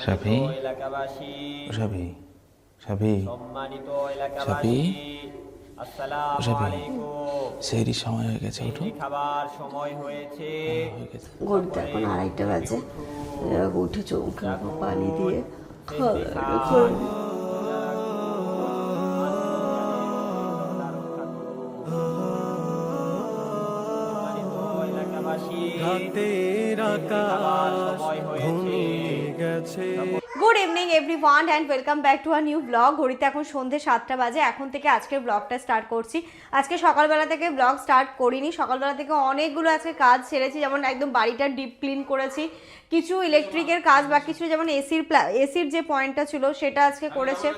সাফি সাফি সাফি সাফি সাফি সেহরি সময় হয়ে গেছে, ওঠো। খাবার সময় হয়েছে, ঘড়িতে এখন 2:30 বাজে। উঠে চৌক পানি দিয়ে good evening everyone and welcome back to a new blog. ঘড়িতে এখন সন্ধ্যে 7টা বাজে। এখন থেকে আজকের ব্লগটা স্টার্ট করছি। আজকে সকালবেলা থেকে ব্লগ স্টার্ট করিনি, সকালবেলা থেকে অনেকগুলো আজকে কাজ সেরেছি। যেমন একদম বাড়িটা ডিপ ক্লিন করেছি, কিছু ইলেকট্রিকের কাজ বাকি ছিল, যেমন এসির যে পয়েন্টটা ছিল সেটা আজকে করেছে।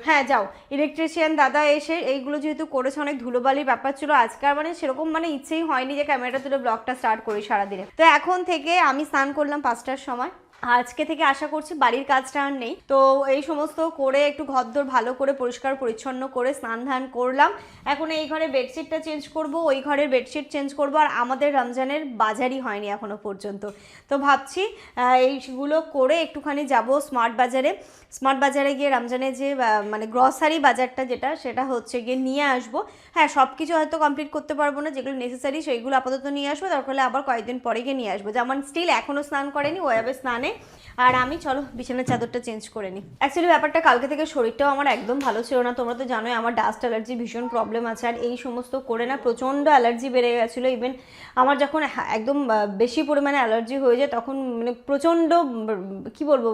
হ্যাঁ যাও, ইলেকট্রিশিয়ান দাদা এসে এইগুলো যেহেতু করেছে, অনেক ধুলোবালির ব্যাপার ছিল আজকাল, মানে সেরকম মানে ইচ্ছেই হয়নি যে ক্যামেরাটা তুলে ব্লগটা স্টার্ট করি সারাদিনে। তো এখন থেকে আমি স্নান করলাম 5টার সময়। আজকে থেকে আশা করছি বাড়ির কাজটা আর নেই। তো এই সমস্ত করে একটু ঘরদোর ভালো করে পরিষ্কার পরিচ্ছন্ন করে স্নান ধান করলাম। এখন এই ঘরে বেডশিটটা চেঞ্জ করব, ওই ঘরের বেডশিট চেঞ্জ করব। আর আমাদের রমজানের বাজারই হয়নি এখনো পর্যন্ত। তো ভাবছি এইগুলো করে একটুখানি যাব স্মার্ট বাজারে গিয়ে রমজানের যে মানে গ্রসারি বাজারটা যেটা, সেটা হচ্ছে গিয়ে নিয়ে আসবো। হ্যাঁ, সব কিছু হয়তো কমপ্লিট করতে পারবো না, যেগুলো নেসেসারি সেইগুলো আপাতত নিয়ে আসবো, দরকার হলে আবার কয়েকদিন পরে গিয়ে নিয়ে আসবো। যেমন স্টিল এখনও স্নান করেনি, ও যাবে স্নানে। আর আমি চলো বিছানার চাদরটা চেঞ্জ করে নিই। অ্যাকচুয়ালি ব্যাপারটা কালকে থেকে শরীরটাও আমার একদম ভালো ছিল না। তোমরা তো জানোই আমার ডাস্ট অ্যালার্জি ভীষণ প্রবলেম আছে, আর এই সমস্ত করে না প্রচণ্ড অ্যালার্জি বেড়ে গেছিলো। ইভেন আমার যখন একদম বেশি পরিমাণে অ্যালার্জি হয়ে যায় তখন মানে প্রচণ্ড কি বলবো,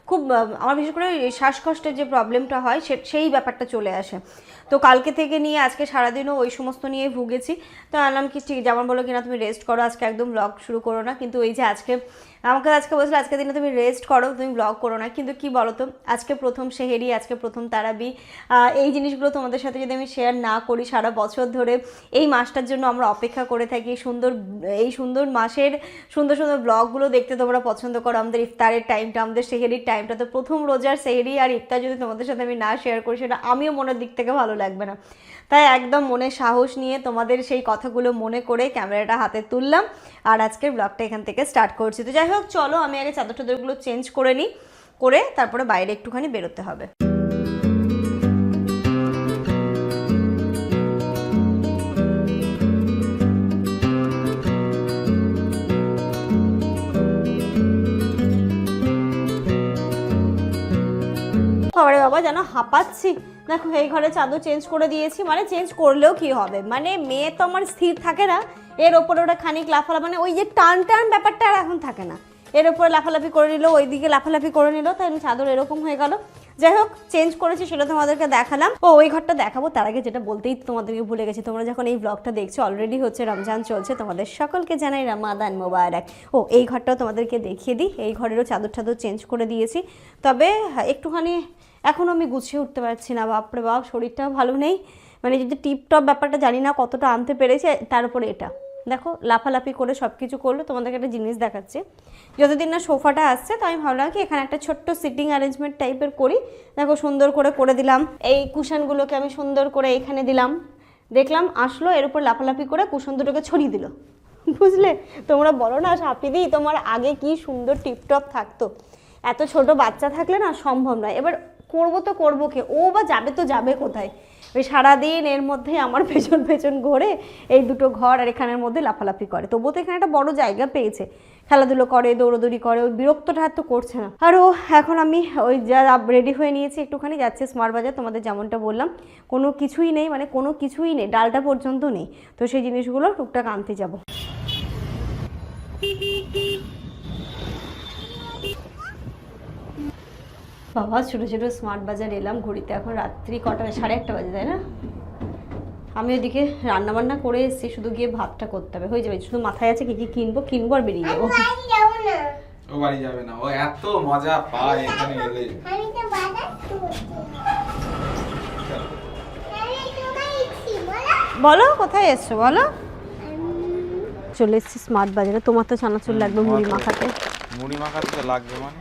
খুব আমার বিশেষ করে শ্বাসকষ্টের যে প্রবলেমটা হয় সেই ব্যাপারটা চলে আসে। তো কালকে থেকে নিয়ে আজকে সারাদিনও ওই সমস্ত নিয়ে ভুগেছি। তো আনলাম কি ঠিক যেমন বলো কিনা তুমি রেস্ট করো, আজকে একদম ব্লগ শুরু করো না। কিন্তু এই যে আজকে বলছিল আজকে দিনে তুমি রেস্ট করো, তুমি ব্লগ করো না। কিন্তু কি বলো তো, আজকে প্রথম সেহেরি, আজকে প্রথম তারাবি, এই জিনিসগুলো তোমাদের সাথে যদি আমি শেয়ার না করি, সারা বছর ধরে এই মাসটার জন্য আমরা অপেক্ষা করে থাকি। এই সুন্দর মাসের সুন্দর সুন্দর ব্লগগুলো দেখতে তোমরা পছন্দ করো। আমাদের ইফতারের টাইমটা, আমাদের সেহেরির টাইমটা, তো প্রথম রোজার সেহেরি আর ইফতার যদি তোমাদের সাথে আমি না শেয়ার করি, সেটা আমিও মনের দিক থেকে ভালো লাগবে না। তাই একদম মনে সাহস নিয়ে তোমাদের সেই কথাগুলো মনে করে ক্যামেরাটা হাতে তুললাম আর আজকের ব্লগটা এখান থেকে স্টার্ট করছি। তো যাই হোক, চলো আমি আগে চাদর টাদরগুলো চেঞ্জ করে নিই, করে তারপরে বাইরে একটুখানি বেরোতে হবে। বাবারে বাবা, যেন হাঁপাচ্ছি। দেখো এই ঘরে চাদর চেঞ্জ করে দিয়েছি, মানে চেঞ্জ করলেও কি হবে, মানে মেয়ে তো আমার স্থির থাকে না, এর ওপরে ওটা খানিক লাফালাফি, মানে ওই যে টান ব্যাপারটা আর এখন থাকে না। এর ওপরে লাফালাফি করে নিল, ওইদিকে লাফালাফি করে নিল, তাই চাদর এরকম হয়ে গেল। যাই হোক, চেঞ্জ করেছি সেটা তোমাদেরকে দেখালাম। ওই ঘরটা দেখাবো, তার আগে যেটা বলতেই তোমাদেরকে ভুলে গেছি, তোমরা যখন এই ব্লগটা দেখছো অলরেডি হচ্ছে রমজান চলছে, তোমাদের সকলকে জানাই রমাদান মোবারক। এই ঘরটাও তোমাদেরকে দেখিয়ে দিই, এই ঘরেরও চাদর টাদর চেঞ্জ করে দিয়েছি। তবে একটুখানি এখনও আমি গুছিয়ে উঠতে পারছি না, বাপরে বাপ, শরীরটাও ভালো নেই। মানে যদি টিপটপ ব্যাপারটা জানি না কতটা আনতে পেরেছে, তার উপরে এটা দেখো লাফালাফি করে সব কিছু করলো। তোমাদেরকে একটা জিনিস দেখাচ্ছে, যতদিন না সোফাটা আসছে, তো আমি ভাবলাম কি এখানে একটা ছোট্ট সিটিং অ্যারেঞ্জমেন্ট টাইপের করি। দেখো সুন্দর করে দিলাম, এই কুশনগুলোকে আমি সুন্দর করে এখানে দিলাম। দেখলাম আসলো, এর উপর লাফালাফি করে কুশন দুটোকে ছড়িয়ে দিল। বুঝলে, তোমরা বলো না সাপিদি তোমার আগে কি সুন্দর টিপটপ থাকতো, এত ছোট বাচ্চা থাকলে না সম্ভব নয়। এবার করবো তো করবো কে, ও বা যাবে তো যাবে কোথায়, ওই সারাদিন এর মধ্যে আমার পেছন ঘোরে এই দুটো ঘর আর এখানের মধ্যে লাফালাফি করে। তবুও তো এখানে একটা বড় জায়গা পেয়েছে, খেলাধুলো করে, দৌড়োদৌড়ি করে, ওই বিরক্তটা আর তো করছে না। আর এখন আমি ওই যা রেডি হয়ে নিয়েছি, একটুখানি যাচ্ছে স্মার্ট বাজার। তোমাদের যেমনটা বললাম, কোনো কিছুই নেই, মানে কোনো কিছুই নেই, ডালটা পর্যন্ত নেই। তো সেই জিনিসগুলো টুকটাক আনতে যাবো। বাবা, ছোটো ছোটো স্মার্ট বাজার এলাম। ঘড়িতে এখন রাত্রি কটা, 1:30 বাজে, তাই না? আমি ওইদিকে রান্নাবান্না করে এসেছি, শুধু গিয়ে ভাতটা করতে হবে, হয়ে যাবে। শুধু মাথায় আছে কি কি কিনবো আর বেরিয়ে যাবো। ও বাড়ি যাবে না, ও এত মজা পায় এখানে এলে। বলো কোথায় এসছো, বলো। চলে এসেছি স্মার্ট বাজারে। তোমার তো চানাচুর লাগবে মুড়ি মাখাতে। মুড়ি মাখাতে তো লাগবে মানে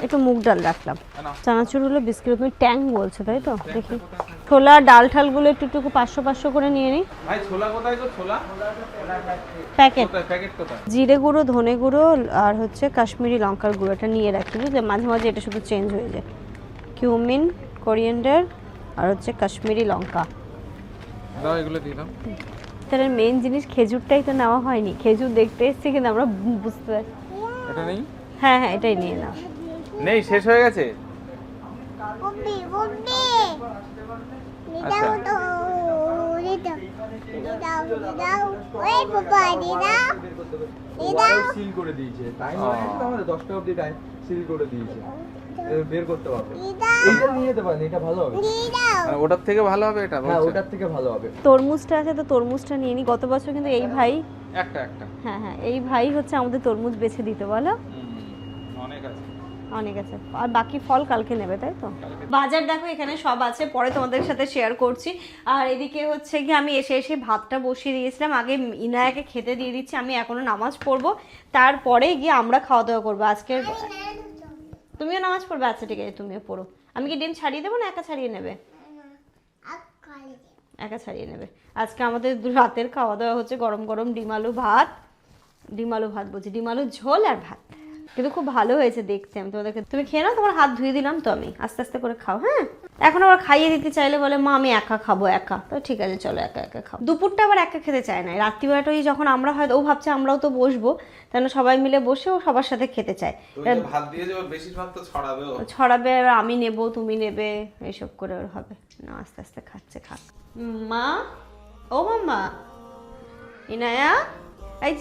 একটু মুগ ডাল রাখলাম, চানাচুর হলো, বিস্কিট। তুমি ট্যাং বলছো তাই তো? দেখি ছোলা ডাল ঠালগুলো একটু 500 করে নিয়ে নিই। ভাই ছোলা কোথায় গো? ছোলা প্যাকেট। কোথায়? প্যাকেট কোথায়? জিরে গুঁড়ো, ধনে গুঁড়ো আর হচ্ছে কাশ্মীরি লঙ্কার গুঁড়োটা নিয়ে রাখি, বুঝলে? মাঝে মাঝে এটা শুধু চেঞ্জ হয়ে যায়। কিউমিন, কোরিয়েন্ডার আর হচ্ছে কাশ্মীরি লঙ্কা। দাও এগুলো দিয়ে দাও। তার মেইন জিনিস খেজুরটাই তো নেওয়া হয়নি। খেজুর দেখতে এসেছি কিন্তু আমরা বুঝতে পারছি। এটা নেই? হ্যাঁ হ্যাঁ, এটাই নিয়ে নাও। নেই, শেষ হয়ে গেছে। সিল করে দিয়েছে, টাইম হয়ে গেছে আমাদের 10টা অবধি টাইম সিল করে দিয়েছে, বের করতে পারবে। এইটা নিয়ে যেতে পারেন, এটা ভালো হবে। আর ওটার থেকে ভালো হবে এটা? হ্যাঁ, ওটার থেকে ভালো হবে। তরমুজটা আছে তো তরমুজটা নিয়ে নি। গত বছর কিন্তু এই ভাই, একটা একটা। হ্যাঁ হ্যাঁ, এই ভাই হচ্ছে আমাদের তরমুজ বেছে দিতে, বলো। অনেক আছে। অনেক আছে। আর বাকি ফল কালকে নেবে, তাই তো? বাজার দেখো এখানে সব আছে, পরে তোমাদের সাথে শেয়ার করছি। আর এদিকে হচ্ছে কি আমি এসে এসে ভাতটা বসিয়ে দিয়েছিলাম, আগে ইনায়াকে খেতে দিয়ে দিচ্ছি। আমি এখনো নামাজ পড়বো, তারপরে গিয়ে আমরা খাওয়া দাওয়া করবো। আজকে তুমিও নামাজ পড়বে? আচ্ছা ঠিক আছে, তুমিও পড়ো। আমি কি ডিম ছাড়িয়ে দেবো না একা ছাড়িয়ে নেবে? একা ছাড়িয়ে নেবে। আজকে আমাদের রাতের খাওয়া দাওয়া হচ্ছে গরম গরম ডিম আলু ভাত বলছি, ডিম আলুর ঝোল আর ভাত। কিন্তু খুব ভালো হয়েছে দেখতে। আমি তোমাদেরকে, তুমি খেয়ে নাও, তোমার হাত ধুয়ে দিলাম তো আমি। আস্তে আস্তে করে খাও, হ্যাঁ? এখন আবার খাইয়ে দিতে চাইলে বলে মা আমি একা খাবো, একা। তো ঠিক আছে, চলো একা একা খাও। দুপুরটা আবার একা খেতে চায় না। রাত্রিবেলাটা ওই যখন আমরা হয়তো, ও ভাবছে আমরাও তো বসবো, তাই না, সবাই মিলে বসে ও সবার সাথে খেতে চায়। ভাত দিয়ে যে বেশিরভাগ তো ছড়াবে, ছড়াবে, আমি নেব, তুমি নেবে, এইসব করে ওর হবে না। আস্তে আস্তে খাচ্ছে, খাক। মা, ও মাম্মা, ইনায়া, এই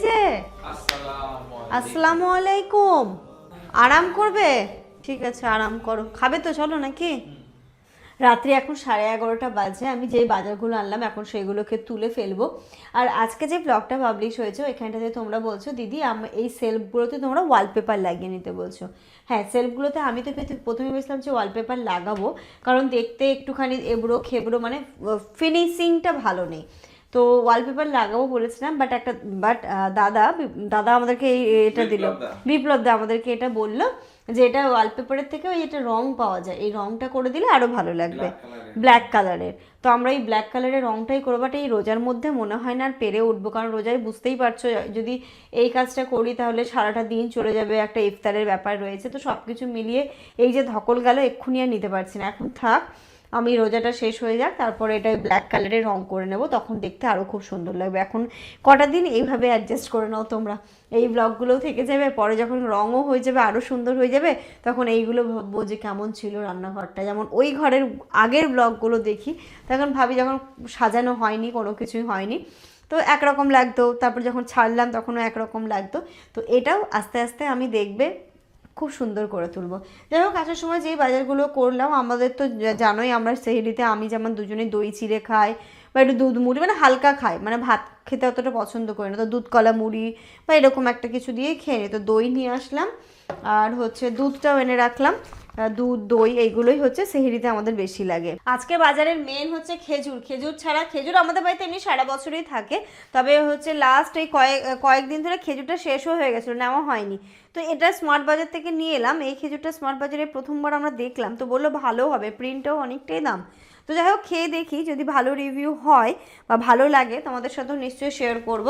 যে আসসালামু আলাইকুম। আরাম করবে? ঠিক আছে, আরাম করো। খাবে তো? চলো নাকি। রাত্রি এখন 11:30 বাজে। আমি যে বাজারগুলো আনলাম এখন সেগুলোকে তুলে ফেলবো। আর আজকে যে ব্লগটা পাবলিশ হয়েছে ওইখানটাতে তোমরা বলছো দিদি এই সেলফগুলোতে তোমরা ওয়ালপেপার লাগিয়ে নিতে বলছো। হ্যাঁ, সেলফগুলোতে আমি তো প্রথমে ভেবেছিলাম যে ওয়ালপেপার লাগাবো, কারণ দেখতে একটুখানি এবড়ো খেবড়ো, মানে ফিনিশিংটা ভালো নেই। তো ওয়ালপেপার লাগাবো বলেছিলাম, বাট দাদা আমাদেরকে এটা দিল, বিপ্লব দা আমাদেরকে এটা বললো যে এটা ওয়ালপেপারের থেকে ওই এটা রং পাওয়া যায়, এই রংটা করে দিলে আরো ভালো লাগবে, ব্ল্যাক কালারের। তো আমরা এই ব্ল্যাক কালারের রংটাই করবো। বাট এই রোজার মধ্যে মনে হয় না আর পেরে উঠবো, কারণ রোজায় বুঝতেই পারছো যদি এই কাজটা করি তাহলে সারাটা দিন চলে যাবে, একটা ইফতারের ব্যাপার রয়েছে। তো সব কিছু মিলিয়ে এই যে ধকল গেল, এক্ষুনি আর নিতে পারছি না। এখন থাক, আমি রোজাটা শেষ হয়ে যাক, তারপরে এটা ব্ল্যাক কালারের রং করে নেব, তখন দেখতে আরও খুব সুন্দর লাগবে। এখন কটা দিন এইভাবে অ্যাডজাস্ট করে নাও তোমরা, এই ব্লগগুলোও থেকে যাবে, পরে যখন রঙও হয়ে যাবে আরও সুন্দর হয়ে যাবে, তখন এইগুলো ভাববো যে কেমন ছিল রান্নাঘরটা। যেমন ওই ঘরের আগের ব্লগগুলো দেখি, তখন ভাবি যখন সাজানো হয়নি, কোনো কিছুই হয়নি, তো একরকম লাগতো, তারপর যখন ছাড়লাম তখনও একরকম লাগতো। তো এটাও আস্তে আস্তে আমি দেখবে খুব সুন্দর করে তুলবো। যাই হোক, আসার সময় যেই বাজারগুলো করলাম, আমাদের তো জানোই আমরা সেহরিতে আমি যেমন দুজনে দই চিড়ে খাই বা একটু দুধ মুড়ি, মানে হালকা খাই, মানে ভাত খেতে অতটা পছন্দ করি না, তো দুধ কলা মুড়ি বা এরকম একটা কিছু দিয়ে খেয়ে নিই। তো দই নিয়ে আসলাম, আর হচ্ছে দুধটাও এনে রাখলাম। দুধ দই এইগুলোই হচ্ছে সেহরিতে আমাদের বেশি লাগে। আজকে বাজারের মেন হচ্ছে খেজুর ছাড়া, খেজুর আমাদের বাড়িতে এমনি সারা বছরই থাকে, তবে হচ্ছে লাস্ট এই কয়েকদিন ধরে খেজুরটা শেষও হয়ে গেছিলো, নেওয়া হয়নি। তো এটা স্মার্ট বাজার থেকে নিয়ে এলাম। এই খেজুরটা স্মার্ট বাজারে প্রথমবার আমরা দেখলাম, তো বললো ভালো হবে, প্রিন্টটাও অনেকটাই দাম। তো যাই হোক, খেয়ে দেখি, যদি ভালো রিভিউ হয় বা ভালো লাগে তোমাদের সাথেও নিশ্চয়ই শেয়ার করব।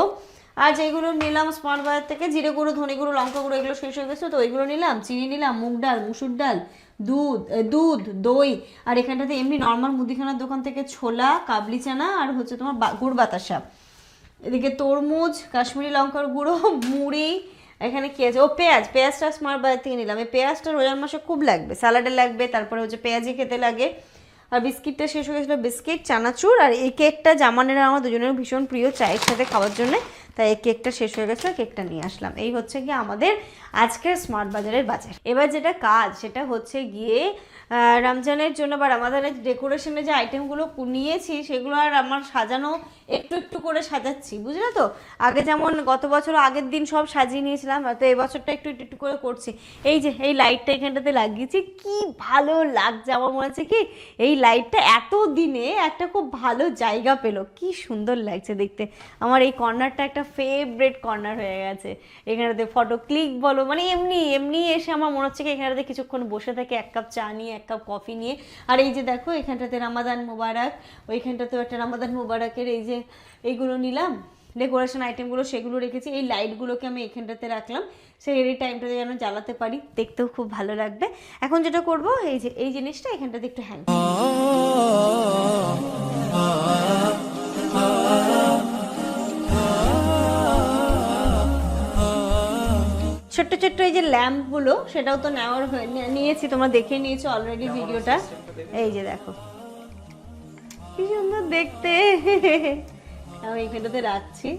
আর যেগুলো নিলাম স্মার্ট বাজার থেকে, জিরে গুঁড়ো, ধনে গুঁড়ো, লঙ্কা গুঁড়ো, এগুলো শেষ হয়ে গেছিলো, তো ওইগুলো নিলাম। চিনি নিলাম, মুগ ডাল, মুসুর ডাল, দুধ, দই, আর এখানটাতে এমনি নর্মাল মুদিখানার দোকান থেকে ছোলা, কাবলি চানা, আর হচ্ছে তোমার গুড় বাতাসা। এদিকে তরমুজ, কাশ্মীরি লঙ্কার গুঁড়ো, মুড়ি, এখানে কি আছে, ও পেঁয়াজটা স্মার্ট বাজার থেকে নিলাম। এই পেঁয়াজটা রোজার মাসে খুব লাগবে, স্যালাডে লাগবে, তারপরে হচ্ছে পেঁয়াজি খেতে লাগে। আর বিস্কিটটা শেষ হয়ে গেছিলো, বিস্কিট, চানাচুর, আর এই কেকটা জামানের আমার দুজনের ভীষণ প্রিয় চায়ের সাথে খাওয়ার জন্য, তাই এই কেকটা শেষ হয়ে গেছিলো, কেকটা নিয়ে আসলাম। এই হচ্ছে গিয়ে আমাদের আজকের স্মার্ট বাজারের বাজার। এবার যেটা কাজ সেটা হচ্ছে গিয়ে রমজানের জন্য বা রামাদানের ডেকোরেশনের যে আইটেমগুলো নিয়েছি সেগুলো আর আমার সাজানো একটু একটু করে সাজাচ্ছি, বুঝলে তো। আগে যেমন গত বছর আগের দিন সব সাজিয়ে নিয়েছিলাম, তো এই বছরটা একটু একটু করে করছি। এই যে এই লাইটটা এখানটাতে লাগিয়েছি, কি ভালো লাগছে। আমার মনে হচ্ছে কি এই লাইটটা এত দিনে একটা খুব ভালো জায়গা পেলো, কি সুন্দর লাগছে দেখতে। আমার এই কর্নারটা একটা ফেভারিট কর্নার হয়ে গেছে। এখানেতে ফটো ক্লিক বলো, মানে এমনি এমনি এসে আমার মনে হচ্ছে কি এখানটাতে কিছুক্ষণ বসে থাকে, এক কাপ চা নিয়ে, এক কাপ কফি নিয়ে। আর এই যে দেখো এখানটাতে রামাদান মোবারক, ওইখানটাতেও একটা রামাদান মোবারকের এই যে এইগুলো নিলাম ডেকোরেশন আইটেমগুলো, সেগুলো রেখেছি। এই লাইটগুলোকে আমি এখানটাতে রাখলাম, সেই এই টাইমটাতে যেন জ্বালাতে পারি, দেখতেও খুব ভালো লাগবে। এখন যেটা করব এই যে এই জিনিসটা এখানটাতে একটু হ্যাং, ছোট্ট ছোট্ট এই যে ল্যাম্পগুলো, সেটাও তো নেওয়ার নিয়েছি, তোমরা দেখে নিয়েছো অলরেডি ভিডিওটা। এই যে দেখো কি সুন্দর দেখতে, আমি এখানটাতে রাখছি।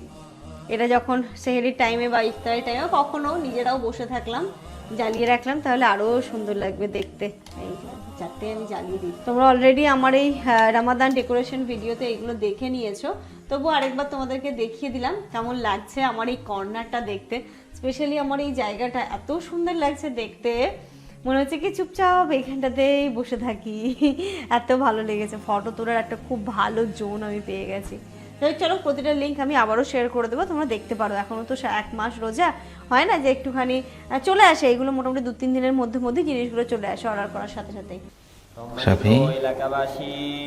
এটা যখন সেহেরির টাইমে বা ইফতারের টাইমে কখনো নিজেরাও বসে থাকলাম, জ্বালিয়ে রাখলাম, তাহলে আরও সুন্দর লাগবে দেখতে। এই চারটে আমি জ্বালিয়ে দিই। তোমরা অলরেডি আমার এই রামাদান ডেকোরেশন ভিডিওতে এগুলো দেখে নিয়েছো, তবু আরেকবার তোমাদেরকে দেখিয়ে দিলাম কেমন লাগছে আমার এই কর্নারটা দেখতে। স্পেশালি আমার এই জায়গাটা এত সুন্দর লাগছে দেখতে, মনে হচ্ছে কি চুপচাপ এখানটাতেই বসে থাকি, এত ভালো লেগেছে। ফটো তোলার একটা খুব ভালো জোন আমি পেয়ে গেছি। চলো প্রতিটা লিঙ্ক আমি আবারও শেয়ার করে দেবো, তোমরা দেখতে পারো। এখনও তো 1 মাস রোজা, হয় না যে একটুখানি চলে আসে, এগুলো মোটামুটি 2-3 দিনের মধ্যে মধ্যে জিনিসগুলো চলে আসে অর্ডার করার সাথে সাথেই। সাবি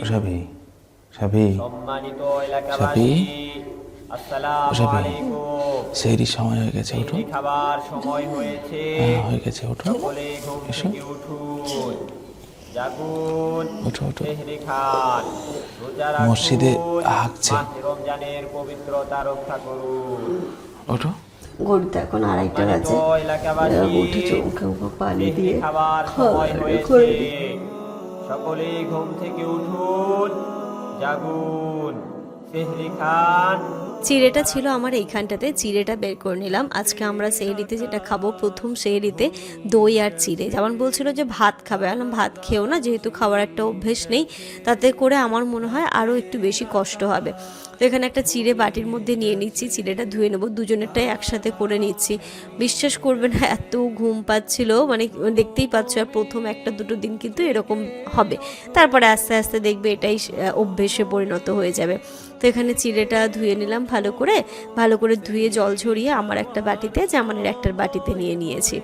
সাবি সাবি সাবি সাবি সেহরির সময় হয়ে গেছে, ওঠো, খাবার সময় হয়েছে, হয়ে গেছে, ওঠো, এসো, জাগুন, ওঠো ওঠো। সেহরি খান, রোজা রাখুন, মসজিদে হাঁকছে, মাহে রমজানের পবিত্রতা রক্ষা করুন। ওঠো। ঘড়িতে এখন 2:30 বাজে, উঠে চৌমুখে পানি দিয়ে খাবার সময় হয়েছে, সকলেই ঘুম থেকে উঠুন, জাগুন, সেহরি খান। চিড়েটা ছিল আমার এইখানটাতে, চিড়েটা বের করে নিলাম। আজকে আমরা সেহরিতে যেটা খাবো, প্রথম সেহরিতে দই আর চিড়ে। যেমন বলছিল যে ভাত খাবে, বললাম ভাত খেও না, যেহেতু খাওয়ার একটা অভ্যেস নেই, তাতে করে আমার মনে হয় আরও একটু বেশি কষ্ট হবে। তো এখানে একটা চিড়ে বাটির মধ্যে নিয়ে নিচ্ছি, চিড়েটা ধুয়ে নেবো, দুজনেরটাই একসাথে করে নিচ্ছি। বিশ্বাস করবে না এত ঘুম পাচ্ছিল, মানে দেখতেই পাচ্ছ, আর প্রথম 1-2 দিন কিন্তু এরকম হবে, তারপরে আস্তে আস্তে দেখবে এটাই অভ্যেসে পরিণত হয়ে যাবে। তো এখানে চিড়েটা ধুয়ে নিলাম ভালো করে ধুয়ে জল ঝরিয়ে আমার একটা বাটিতে, জামানের একটা বাটিতে নিয়ে নিয়েছি।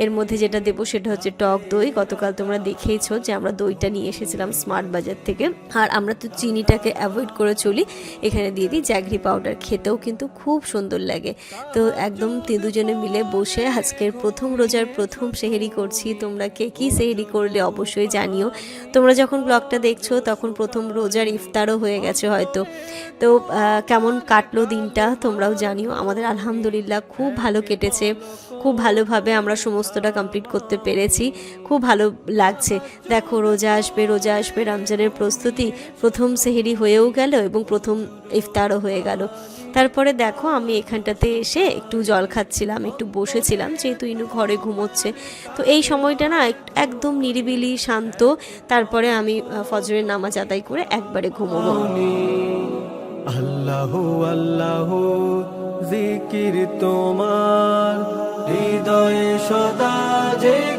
এর মধ্যে যেটা দেবো সেটা হচ্ছে টক দই। গতকাল তোমরা দেখেইছো যে আমরা দইটা নিয়ে এসেছিলাম স্মার্ট বাজার থেকে। আর আমরা তো চিনিটাকে অ্যাভয়েড করে চলি, এখানে দিয়ে দিই জ্যাগরি পাউডার, খেতেও কিন্তু খুব সুন্দর লাগে। তো একদম দুজনে মিলে বসে আজকের প্রথম রোজার প্রথম সেহরি করছি। তোমরা কে কী সেহরি করলে অবশ্যই জানিও। তোমরা যখন ব্লগটা দেখছো তখন প্রথম রোজার ইফতারও হয়ে গেছে হয়তো। তো কেমন কাটলো দিনটা তোমরাও জানিও। আমাদের আলহামদুলিল্লাহ খুব ভালো কেটেছে, খুব ভালোভাবে আমরা সমস্তটা কমপ্লিট করতে পেরেছি, খুব ভালো লাগছে। দেখো রোজা আসবে রমজানের প্রস্তুতি, প্রথম সেহরি হয়েও গেল এবং প্রথম ইফতারও হয়ে গেল। তারপরে দেখো আমি এখানটাতে এসে একটু জল খাচ্ছিলাম, একটু বসেছিলাম, যেহেতু ইনু ঘরে ঘুমোচ্ছে। তো এই সময়টা না একদম নিরিবিলি শান্ত, তারপরে আমি ফজরের নামাজ আদায় করে একবারে ঘুমোবো। আল্লাহ আল্লাহ জিকির তোমার হৃদয়ে সদা জেগে